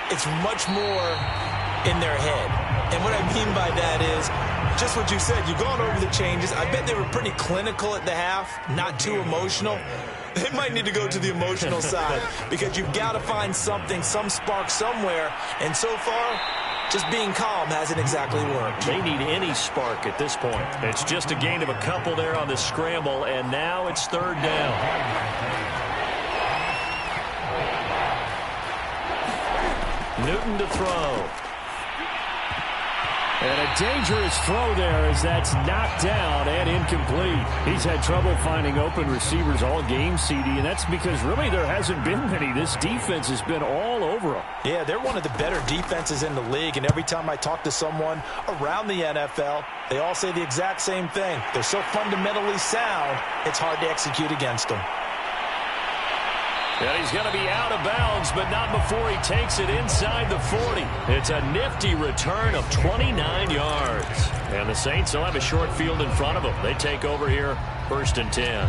it's much more in their head. And what I mean by that is just what you said. You've gone over the changes. I bet they were pretty clinical at the half, not too emotional. They might need to go to the emotional side because you've got to find something, some spark somewhere. And so far, just being calm hasn't exactly worked. They need any spark at this point. It's just a gain of a couple there on the scramble, and now it's 3rd down. Newton to throw. And a dangerous throw there as that's knocked down and incomplete. He's had trouble finding open receivers all game, CD, and that's because really there hasn't been many. This defense has been all over them. Yeah, they're one of the better defenses in the league, and every time I talk to someone around the NFL, they all say the exact same thing. They're so fundamentally sound, it's hard to execute against them. And he's going to be out of bounds, but not before he takes it inside the 40. It's a nifty return of 29 yards. And the Saints will have a short field in front of them. They take over here, 1st and 10.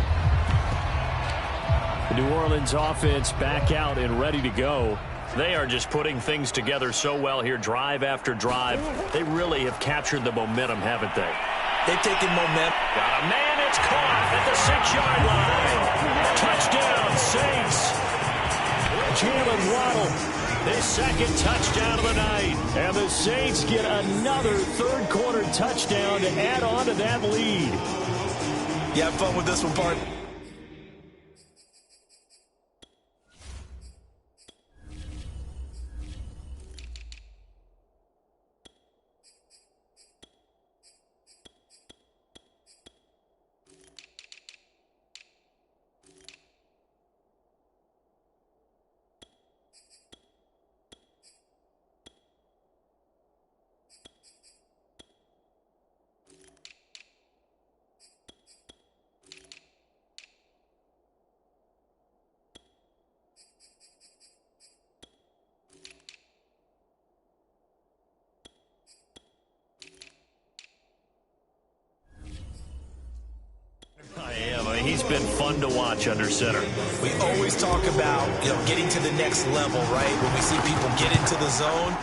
The New Orleans offense back out and ready to go. They are just putting things together so well here, drive after drive. They really have captured the momentum, haven't they? They've taken momentum. Got a man, it's caught at the 6-yard line. Touchdown, Saints. Jalen Waddle, his second touchdown of the night. And the Saints get another third-quarter touchdown to add on to that lead. You have fun with this one, partner. He's been fun to watch under center. We always talk about, getting to the next level, right? When we see people get into the zone,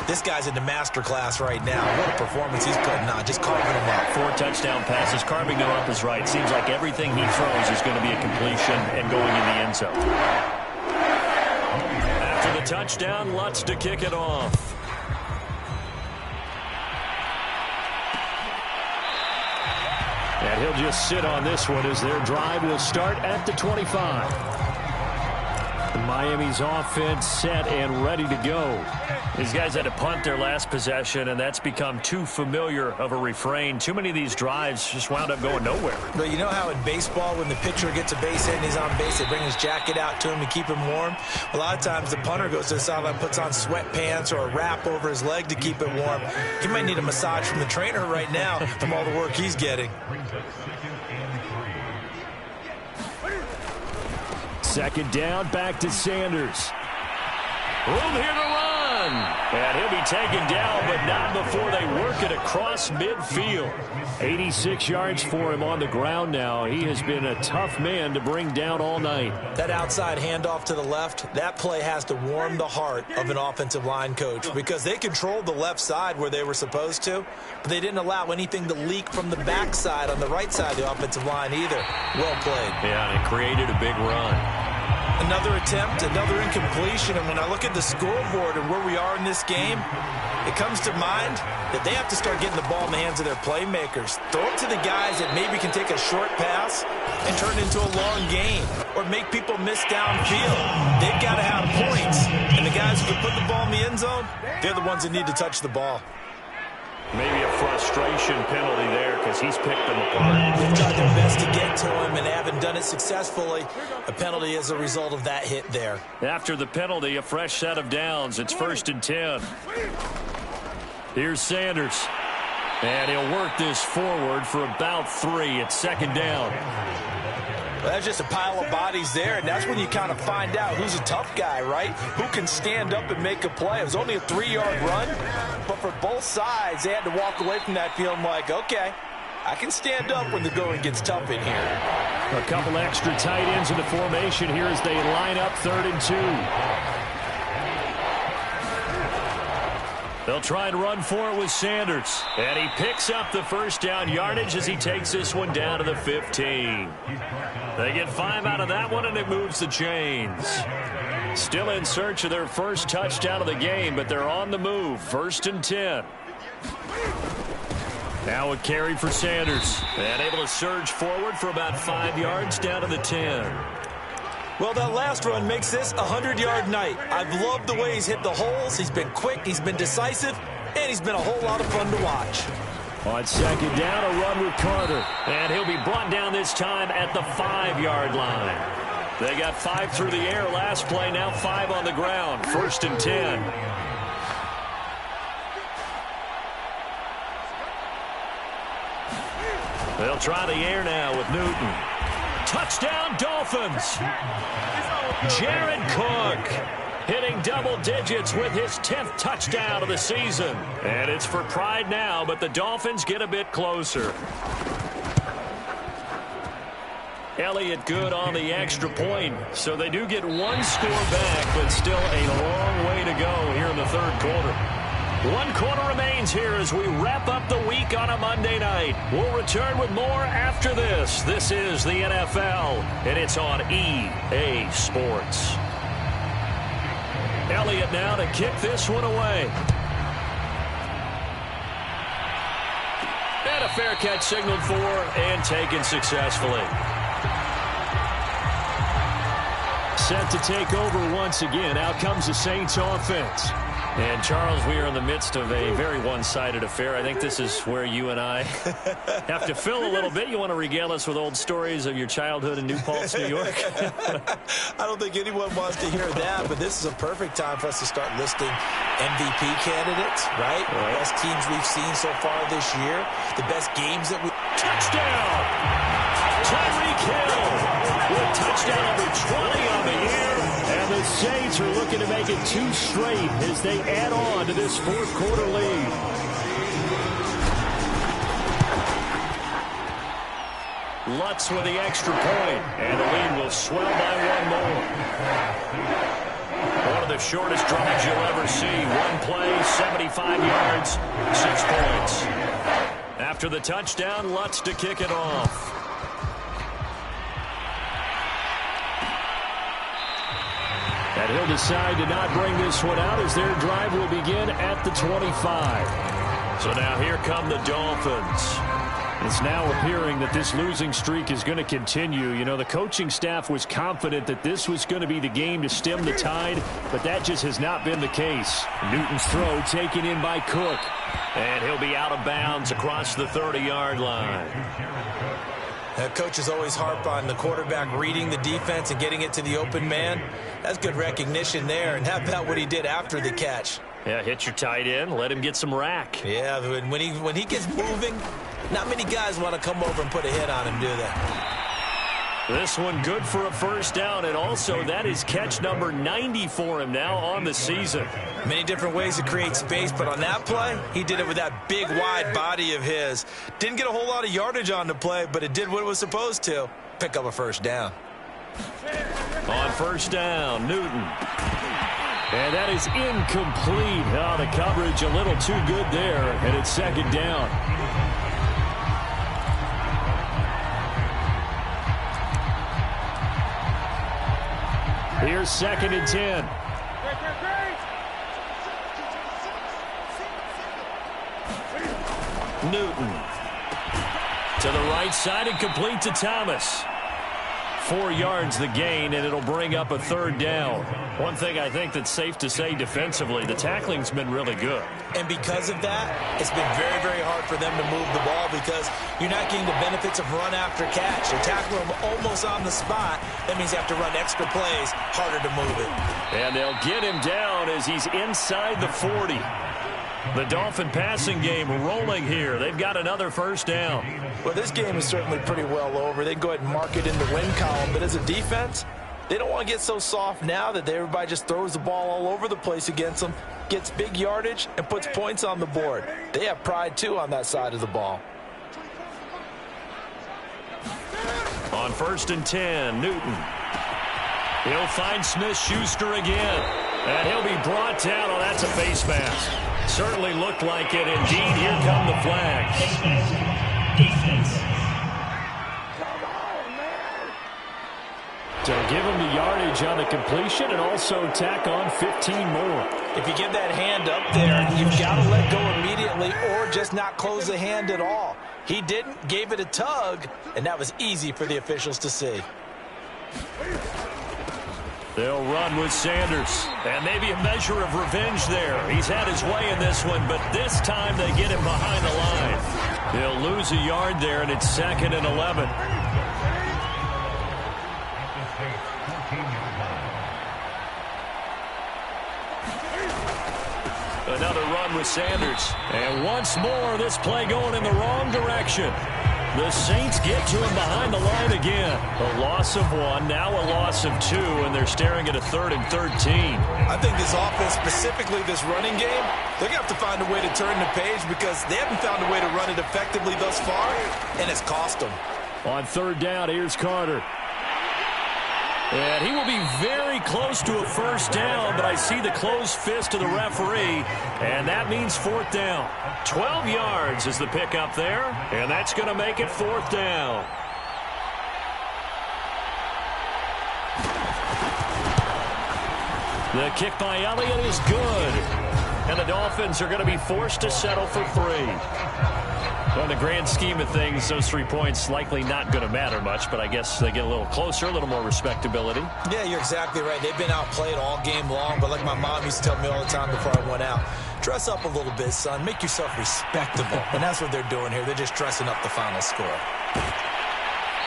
this guy's in the master class right now. What a performance he's putting on, just carving them up. 4 touchdown passes. Carving them up is right. Seems like everything he throws is going to be a completion and going in the end zone. After the touchdown, Lutz to kick it off. And he'll just sit on this one as their drive will start at the 25. Miami's offense set and ready to go. These guys had to punt their last possession, and that's become too familiar of a refrain. Too many of these drives just wound up going nowhere. But you know how in baseball, when the pitcher gets a base hit and he's on base, they bring his jacket out to him to keep him warm? A lot of times the punter goes to the sideline, puts on sweatpants or a wrap over his leg to keep it warm. He might need a massage from the trainer right now from all the work he's getting. Second down, back to Sanders. Room here to run. And he'll be taken down, but not before they work it across midfield. 86 yards for him on the ground now. He has been a tough man to bring down all night. That outside handoff to the left, that play has to warm the heart of an offensive line coach because they controlled the left side where they were supposed to, but they didn't allow anything to leak from the backside on the right side of the offensive line either. Well played. Yeah, and it created a big run. Another attempt, another incompletion, and when I look at the scoreboard and where we are in this game, it comes to mind that they have to start getting the ball in the hands of their playmakers. Throw it to the guys that maybe can take a short pass and turn it into a long gain or make people miss downfield. They've got to have points, and the guys who can put the ball in the end zone, they're the ones that need to touch the ball. Maybe a frustration penalty there because he's picked them apart. They've tried their best to get to him and haven't done it successfully. A penalty is a result of that hit there. After the penalty, a fresh set of downs. It's 1st and 10. Here's Sanders. And he'll work this forward for about 3. It's 2nd down. Well, that's just a pile of bodies there, and that's when you kind of find out who's a tough guy, right? Who can stand up and make a play. It was only a 3-yard run, but for both sides, they had to walk away from that feeling like, okay, I can stand up when the going gets tough in here. A couple extra tight ends in the formation here as they line up 3rd and 2. They'll try and run for it with Sanders. And he picks up the first down yardage as he takes this one down to the 15. They get 5 out of that one, and it moves the chains. Still in search of their first touchdown of the game, but they're on the move. 1st and 10. Now a carry for Sanders. And able to surge forward for about 5 yards down to the 10. Well, that last run makes this a 100-yard night. I've loved the way he's hit the holes. He's been quick. He's been decisive. and he's been a whole lot of fun to watch. On second down, a run with Carter. And he'll be brought down this time at the 5-yard line. They got 5 through the air last play, now 5 on the ground. 1st and 10. They'll try the air now with Newton. Touchdown, Dolphins. Jared Cook hitting double digits with his 10th touchdown of the season. And it's for pride now, but the Dolphins get a bit closer. Elliott good on the extra point, so they do get 1 score back, but still a long way to go here in the 3rd quarter. 1 quarter remains here as we wrap up the week on a Monday night. We'll return with more after this. This is the NFL, and it's on EA Sports. Elliott now to kick this one away. And a fair catch signaled for and taken successfully. Set to take over once again. Out comes the Saints offense. And, Charles, we are in the midst of a very one-sided affair. I think this is where you and I have to fill a little bit. You want to regale us with old stories of your childhood in New Paltz, New York? I don't think anyone wants to hear that, but this is a perfect time for us to start listing MVP candidates, right? The best teams we've seen so far this year, the best games that we... Touchdown! Tyreek Hill with touchdown number 20 on the year. And the Saints are looking to make it 2 straight as they add on to this 4th quarter lead. Lutz with the extra point, and the lead will swell by 1 more. One of the shortest drives you'll ever see. 1 play, 75 yards, 6 points. After the touchdown, Lutz to kick it off. And he'll decide to not bring this one out as their drive will begin at the 25. So now here come the Dolphins. It's now appearing that this losing streak is going to continue. You know, the coaching staff was confident that this was going to be the game to stem the tide, but that just has not been the case. Newton's throw taken in by Cook. And he'll be out of bounds across the 30-yard line. Coaches always harp on the quarterback reading the defense and getting it to the open man. That's good recognition there. And how about what he did after the catch? Yeah, hit your tight end, let him get some rack. Yeah, when he gets moving, not many guys want to come over and put a hit on him, do they? This one good for a 1st down, and also that is catch number 90 for him now on the season. Many different ways to create space, but on that play, he did it with that big, wide body of his. Didn't get a whole lot of yardage on the play, but it did what it was supposed to. Pick up a 1st down. On 1st down, Newton. And that is incomplete. Oh, the coverage a little too good there, and it's 2nd down. Here's 2nd and 10. Newton. To the right side and complete to Thomas. 4 yards the gain, and it'll bring up a 3rd down. One thing I think that's safe to say defensively, the tackling's been really good. And because of that, it's been very, very hard for them to move the ball because you're not getting the benefits of run after catch. They're tackling him almost on the spot. That means you have to run extra plays, harder to move it. And they'll get him down as he's inside the 40. The Dolphin passing game rolling here. They've got another 1st down. Well, this game is certainly pretty well over. They can go ahead and mark it in the win column. But as a defense, they don't want to get so soft now that everybody just throws the ball all over the place against them, gets big yardage, and puts points on the board. They have pride, too, on that side of the ball. On 1st and 10, Newton. He'll find Smith-Schuster again. And he'll be brought down. Oh, that's a face mask. Certainly looked like it. Indeed, here come the flags. Defense. So give him the yardage on the completion and also tack on 15 more. If you give that hand up there, you've got to let go immediately or just not close the hand at all. He didn't, gave it a tug, and that was easy for the officials to see. They'll run with Sanders. And maybe a measure of revenge there. He's had his way in this one, but this time they get him behind the line. He'll lose a yard there, and it's 2nd and 11. Another run with Sanders. And once more, this play going in the wrong direction. The Saints get to him behind the line again. A loss of 1, now a loss of 2, and they're staring at a 3rd and 13. I think this offense, specifically this running game, they're going to have to find a way to turn the page because they haven't found a way to run it effectively thus far, and it's cost them. On 3rd down, here's Carter. And he will be very close to a 1st down, but I see the closed fist of the referee, and that means 4th down. 12 yards is the pickup there, and that's going to make it 4th down. The kick by Elliott is good, and the Dolphins are going to be forced to settle for 3. Well, in the grand scheme of things, those 3 points likely not going to matter much, but I guess they get a little closer, a little more respectability. Yeah, you're exactly right. They've been outplayed all game long, but like my mom used to tell me all the time before I went out, dress up a little bit, son. Make yourself respectable. And that's what they're doing here. They're just dressing up the final score.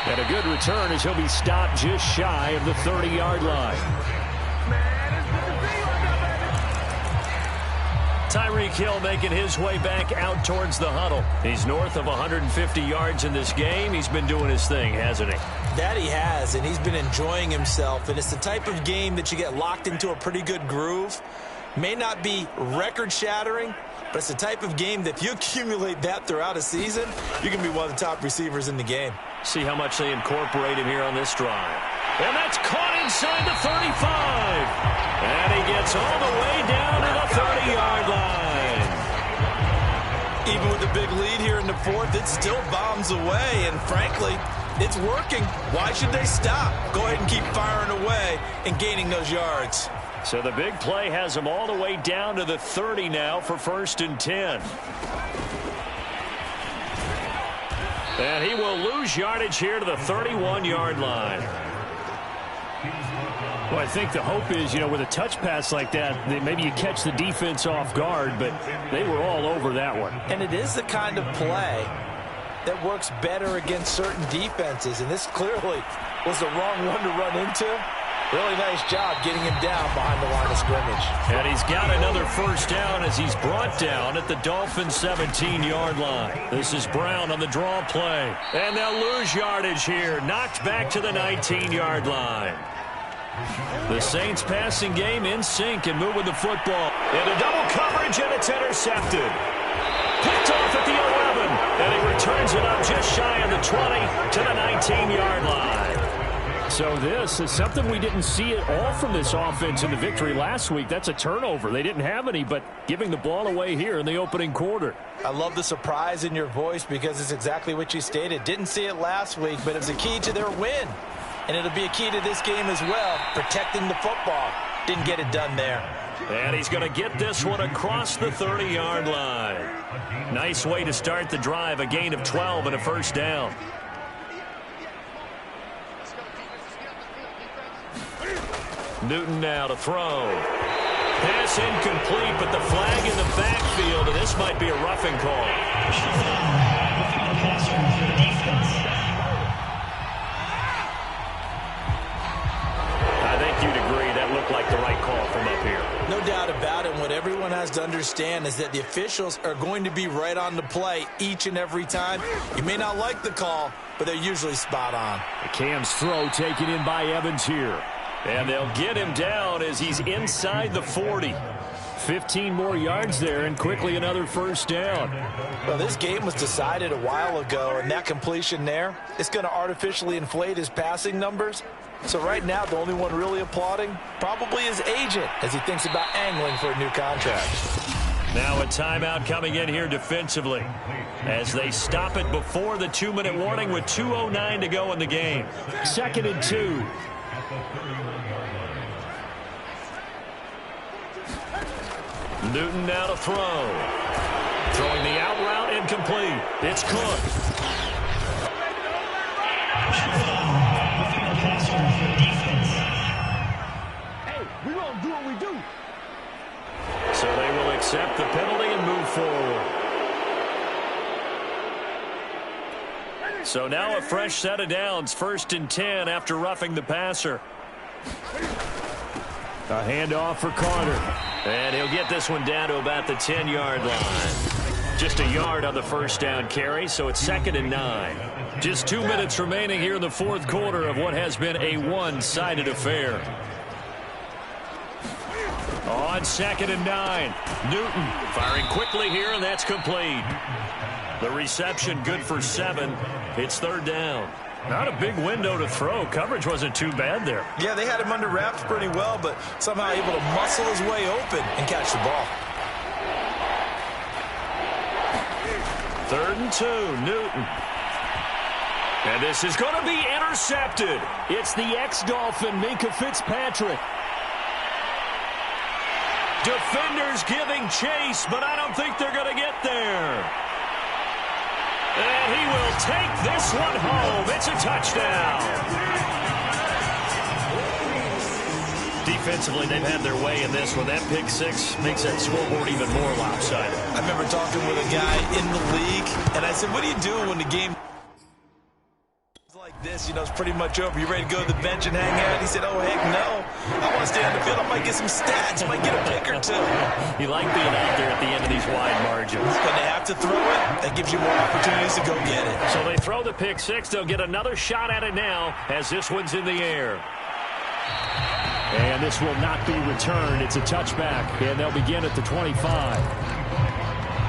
And a good return as he'll be stopped just shy of the 30-yard line. Tyreek Hill making his way back out towards the huddle. He's north of 150 yards in this game. He's been doing his thing, hasn't he? That he has, and he's been enjoying himself. And it's the type of game that you get locked into a pretty good groove. May not be record-shattering, but it's the type of game that if you accumulate that throughout a season, you can be one of the top receivers in the game. See how much they incorporate him here on this drive. And that's caught inside the 35. And he gets all the way down to the 30-yard line. Even with the big lead here in the 4th, it still bombs away. And frankly, it's working. Why should they stop? Go ahead and keep firing away and gaining those yards. So the big play has him all the way down to the 30 now for 1st and 10. And he will lose yardage here to the 31-yard line. Well, I think the hope is, with a touch pass like that, that maybe you catch the defense off guard, but they were all over that one. And it is the kind of play that works better against certain defenses, and this clearly was the wrong one to run into. Really nice job getting him down behind the line of scrimmage. And he's got another 1st down as he's brought down at the Dolphins' 17-yard line. This is Brown on the draw play. And they'll lose yardage here, knocked back to the 19-yard line. The Saints passing game in sync and moving the football. Into double coverage, and it's intercepted. Picked off at the 11, and he returns it up just shy of the 20 to the 19-yard line. So this is something we didn't see at all from this offense in the victory last week. That's a turnover. They didn't have any, but giving the ball away here in the opening quarter. I love the surprise in your voice because it's exactly what you stated. Didn't see it last week, but it was a key to their win. And it'll be a key to this game as well, protecting the football. Didn't get it done there. And he's going to get this one across the 30-yard line. Nice way to start the drive, a gain of 12 and a 1st down. Newton now to throw. Pass incomplete, but the flag in the backfield, and this might be a roughing call. I think you'd agree that looked like the right call from up here. No doubt about it. What everyone has to understand is that the officials are going to be right on the play each and every time. You may not like the call, but they're usually spot on. The Cam's throw taken in by Evans here. And they'll get him down as he's inside the 40. 15 more yards there, and quickly another 1st down. Well, this game was decided a while ago, and that completion there, it's going to artificially inflate his passing numbers. So right now, the only one really applauding probably his agent as he thinks about angling for a new contract. Now a timeout coming in here defensively as they stop it before the 2-minute warning with 2:09 to go in the game. 2nd and 2. Newton now to throw. Throwing the out route incomplete. It's Cook. accept the penalty and move forward. So now a fresh set of downs, 1st and 10 after roughing the passer. A handoff for Carter. And he'll get this one down to about the 10-yard line. Just a yard on the first down carry, so it's 2nd and 9. Just 2 minutes remaining here in the 4th quarter of what has been a one-sided affair. On 2nd and 9, Newton firing quickly here, and that's complete. The reception good for 7. It's 3rd down. Not a big window to throw. Coverage wasn't too bad there. Yeah, they had him under wraps pretty well, but somehow able to muscle his way open and catch the ball. 3rd and 2, Newton. And this is going to be intercepted. It's the ex-Dolphin, Minkah Fitzpatrick. Defenders giving chase, but I don't think they're going to get there. And he will take this one home. It's a touchdown. Defensively, they've had their way in this one. That pick 6 makes that scoreboard even more lopsided. I remember talking with a guy in the league, and I said, what do you do when the game like this, it's pretty much over? You ready to go to the bench and hang out? He said, oh, heck no. I want to stay on the field. I might get some stats. I might get a pick or 2. You like being out there at the end of these wide margins. When they have to throw it, that gives you more opportunities to go get it. So they throw the pick 6. They'll get another shot at it now as this one's in the air. And this will not be returned. It's a touchback, and they'll begin at the 25.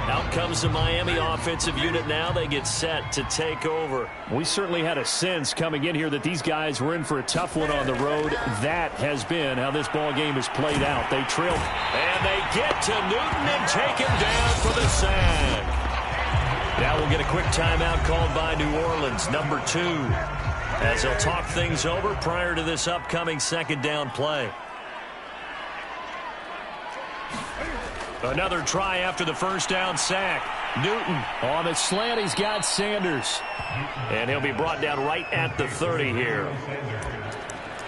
Out comes the Miami offensive unit now. They get set to take over. We certainly had a sense coming in here that these guys were in for a tough one on the road. That has been how this ball game has played out. They trailed, and they get to Newton and take him down for the sack. Now we'll get a quick timeout called by New Orleans, number 2, as they'll talk things over prior to this upcoming 2nd down play. Another try after the first down sack. Newton on the slant. He's got Sanders. And he'll be brought down right at the 30 here.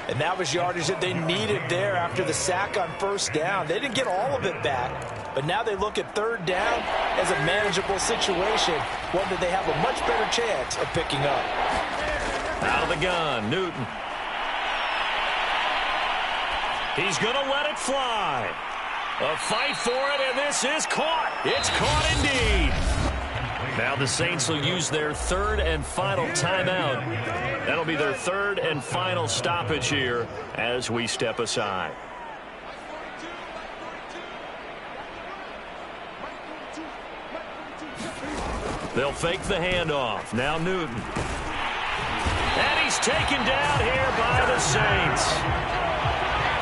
And that was yardage that they needed there after the sack on 1st down. They didn't get all of it back, but now they look at 3rd down as a manageable situation, one that they have a much better chance of picking up. Out of the gun, Newton. He's going to let it fly. A fight for it, and this is caught. It's caught indeed. Now the Saints will use their 3rd and final timeout. That'll be their 3rd and final stoppage here as we step aside. They'll fake the handoff. Now Newton. And he's taken down here by the Saints.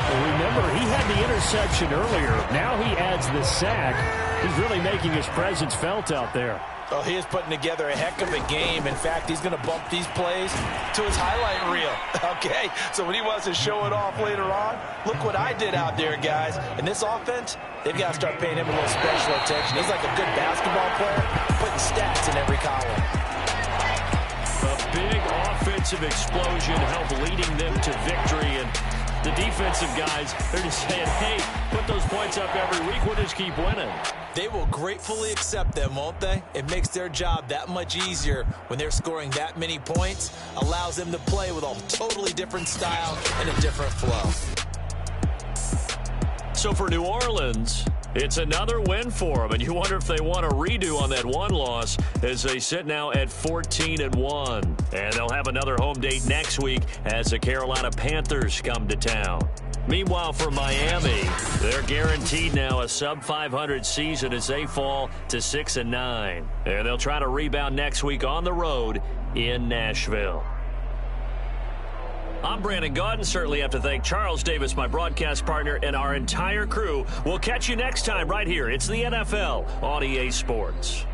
Remember, he had the interception earlier. Now he adds the sack. He's really making his presence felt out there. Oh, he is putting together a heck of a game. In fact, he's going to bump these plays to his highlight reel. Okay, so when he wants to show it off later on, look what I did out there, guys. In this offense, they've got to start paying him a little special attention. He's like a good basketball player, putting stats in every column. A big offensive explosion helped leading them to victory, and the defensive guys, they're just saying, hey, put those points up every week. We'll just keep winning. They will gratefully accept them, won't they? It makes their job that much easier when they're scoring that many points. Allows them to play with a totally different style and a different flow. So for New Orleans, it's another win for them, and you wonder if they want a redo on that one loss as they sit now at 14-1. And they'll have another home date next week as the Carolina Panthers come to town. Meanwhile, for Miami, they're guaranteed now a sub-500 season as they fall to 6-9. And they'll try to rebound next week on the road in Nashville. I'm Brandon Gaudin. Certainly have to thank Charles Davis, my broadcast partner, and our entire crew. We'll catch you next time right here. It's the NFL on EA Sports.